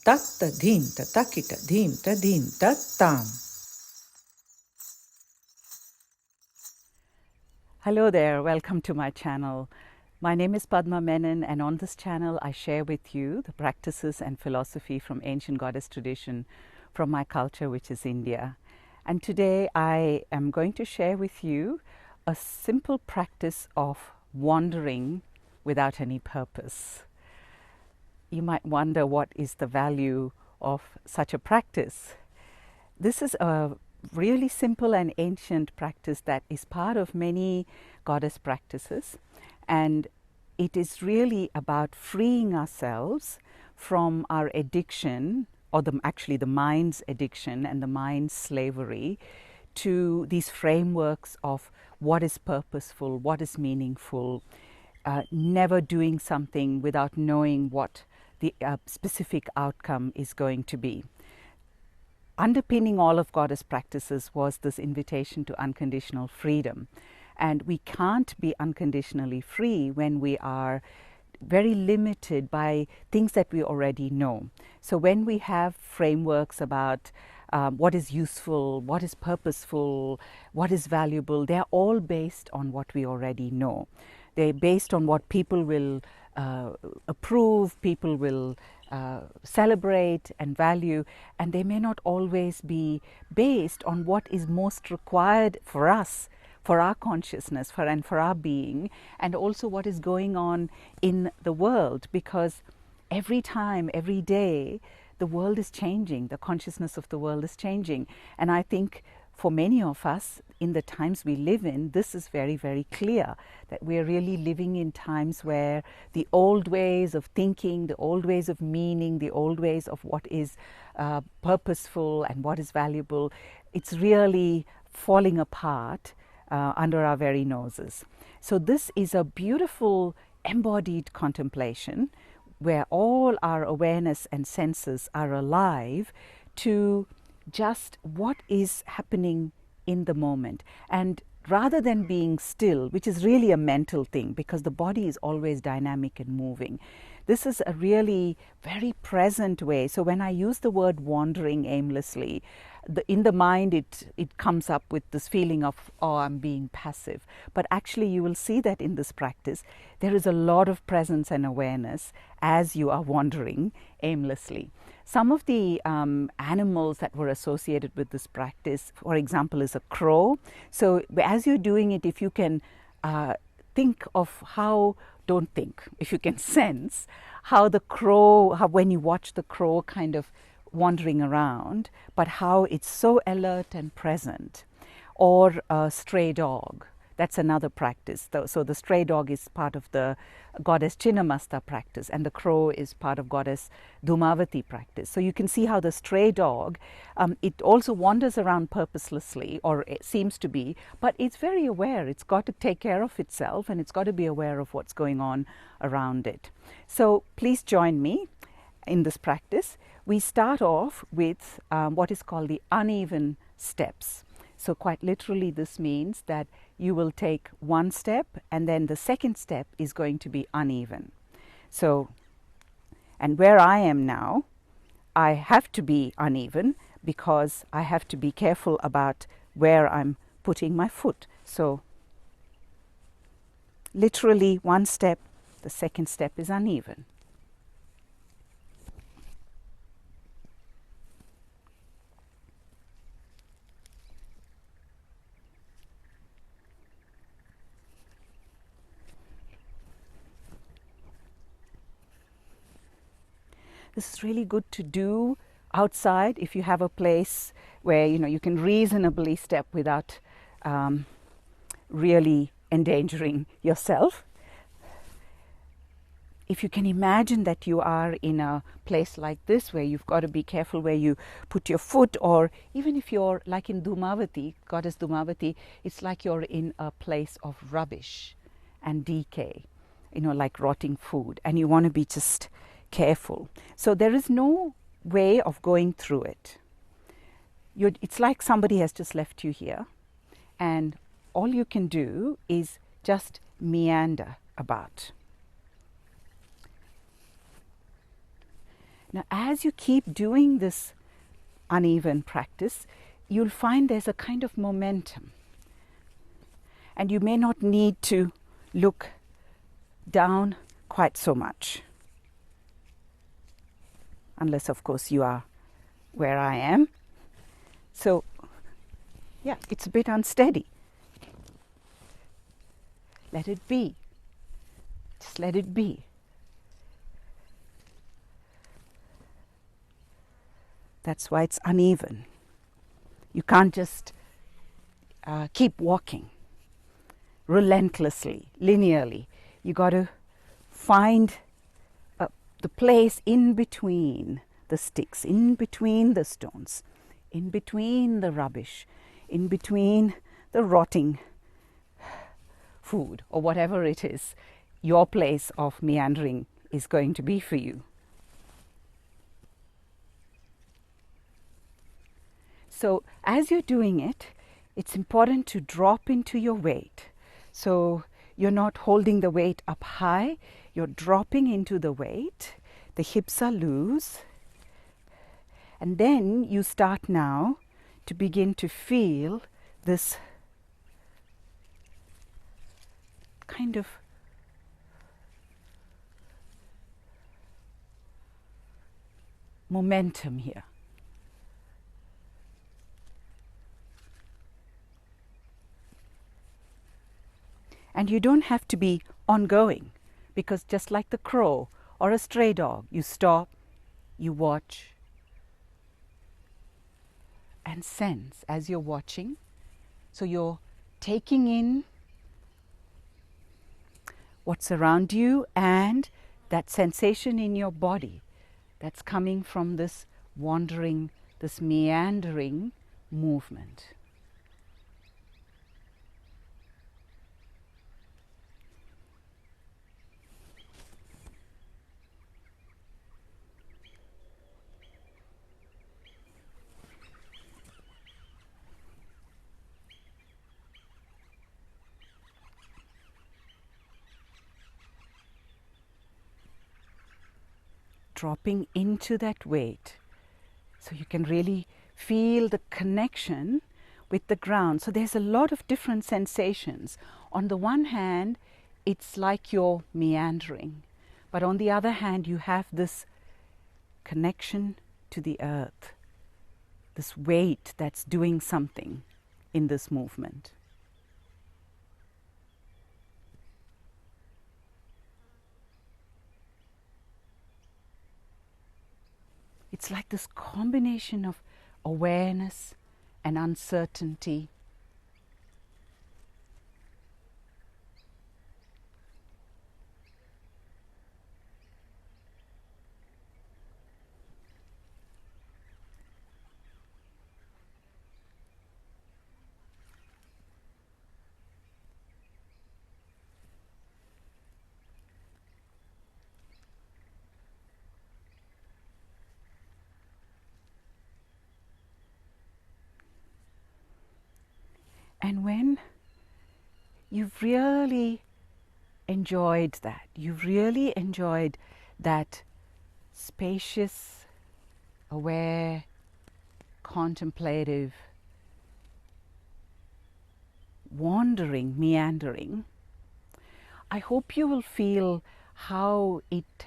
tatta dhimta takita dhimta dhimta tam. Hello there, welcome to my channel. My name is Padma Menon, and on this channel I share with you the practices and philosophy from ancient goddess tradition from my culture, which is India. And today I am going to share with you a simple practice of wandering without any purpose. You might wonder what is the value of such a practice. This is a really simple and ancient practice that is part of many goddess practices, and it is really about freeing ourselves from our addiction, or actually the mind's addiction and the mind's slavery to these frameworks of what is purposeful, what is meaningful, never doing something without knowing what the specific outcome is going to be. Underpinning all of goddess practices was this invitation to unconditional freedom. And we can't be unconditionally free when we are very limited by things that we already know. So when we have frameworks about what is useful, what is purposeful, what is valuable, they're all based on what we already know. They're based on what people will approve, people will celebrate and value, and they may not always be based on what is most required for us, for our consciousness, and for our being, and also what is going on in the world, because every time, every day, the world is changing, the consciousness of the world is changing. And I think for many of us, in the times we live in, this is very, very clear, that we're really living in times where the old ways of thinking, the old ways of meaning, the old ways of what is purposeful and what is valuable, it's really falling apart under our very noses. So this is a beautiful embodied contemplation where all our awareness and senses are alive to just what is happening in the moment. And rather than being still, which is really a mental thing because the body is always dynamic and moving, this is a really very present way. So when I use the word wandering aimlessly, in the mind it comes up with this feeling of, oh, I'm being passive. But actually you will see that in this practice there is a lot of presence and awareness as you are wandering aimlessly. Some of the animals that were associated with this practice, for example, is a crow. So as you're doing it, if you can think of if you can sense how the crow, when you watch the crow kind of wandering around, but how it's so alert and present. Or a stray dog. That's another practice. So the stray dog is part of the goddess Chinnamasta practice, and the crow is part of goddess Dhumavati practice. So you can see how the stray dog, it also wanders around purposelessly, or it seems to be, but it's very aware. It's got to take care of itself, and it's got to be aware of what's going on around it. So please join me in this practice. We start off with what is called the uneven steps. So quite literally this means that you will take one step and then the second step is going to be uneven. So, and where I am now, I have to be uneven because I have to be careful about where I'm putting my foot. So literally one step, the second step is uneven. This is really good to do outside if you have a place where you can reasonably step without really endangering yourself. If you can imagine that you are in a place like this where you've got to be careful where you put your foot, or even if you're like in Dhumavati, goddess Dhumavati, it's like you're in a place of rubbish and decay, like rotting food, and you want to be just careful. So there is no way of going through it. It's like somebody has just left you here, and all you can do is just meander about. Now, as you keep doing this uneven practice, you'll find there's a kind of momentum. And you may not need to look down quite so much. Unless, of course, you are where I am. So, yeah, it's a bit unsteady. Let it be. Just let it be. That's why it's uneven. You can't just keep walking relentlessly, linearly. You got to find the place in between the sticks, in between the stones, in between the rubbish, in between the rotting food or whatever it is your place of meandering is going to be for you. So as you're doing it, it's important to drop into your weight. So you're not holding the weight up high, you're dropping into the weight, the hips are loose, and then you start now to begin to feel this kind of momentum here. And you don't have to be ongoing, because just like the crow or a stray dog, you stop, you watch, and sense as you're watching. So you're taking in what's around you and that sensation in your body that's coming from this wandering, this meandering movement. Dropping into that weight so you can really feel the connection with the ground. So there's a lot of different sensations. On the one hand, it's like you're meandering, but on the other hand, you have this connection to the earth, this weight that's doing something in this movement. It's like this combination of awareness and uncertainty. And when you've really enjoyed that, you've really enjoyed that spacious, aware, contemplative, wandering, meandering, I hope you will feel how it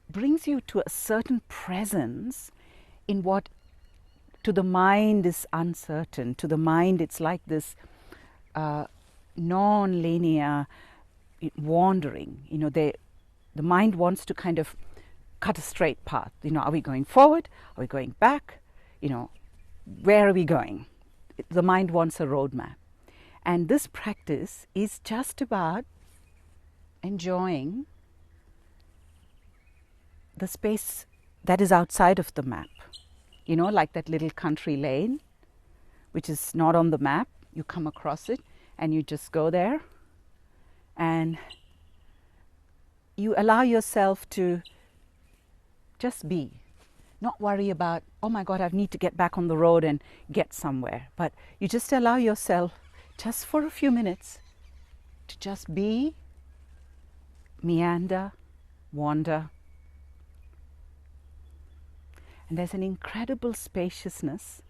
brings you to a certain presence in what to the mind is uncertain. To the mind, it's like this non-linear wandering. You know, the mind wants to kind of cut a straight path. You know, are we going forward? Are we going back? You know, where are we going? The mind wants a roadmap. And this practice is just about enjoying the space that is outside of the map. You know, like that little country lane, which is not on the map. You come across it and you just go there and you allow yourself to just be. Not worry about, oh my God, I need to get back on the road and get somewhere. But you just allow yourself, just for a few minutes, to just be, meander, wander, And there's an incredible spaciousness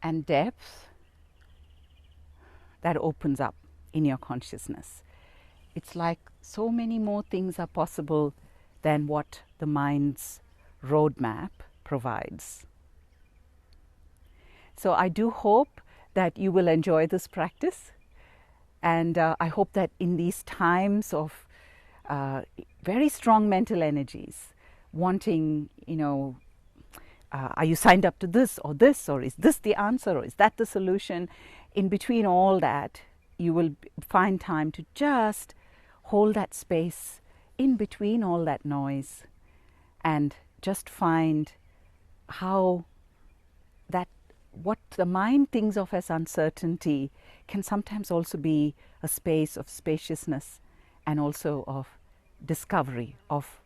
and depth that opens up in your consciousness. It's like so many more things are possible than what the mind's roadmap provides. So I do hope that you will enjoy this practice, and I hope that in these times of very strong mental energies, wanting, are you signed up to this, or is this the answer, or is that the solution? In between all that, you will find time to just hold that space in between all that noise and just find how that what the mind thinks of as uncertainty can sometimes also be a space of spaciousness and also of discovery of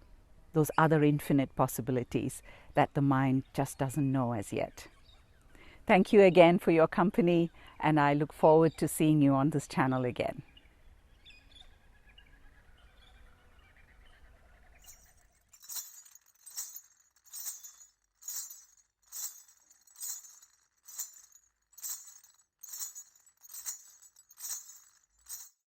those other infinite possibilities that the mind just doesn't know as yet. Thank you again for your company, and I look forward to seeing you on this channel again.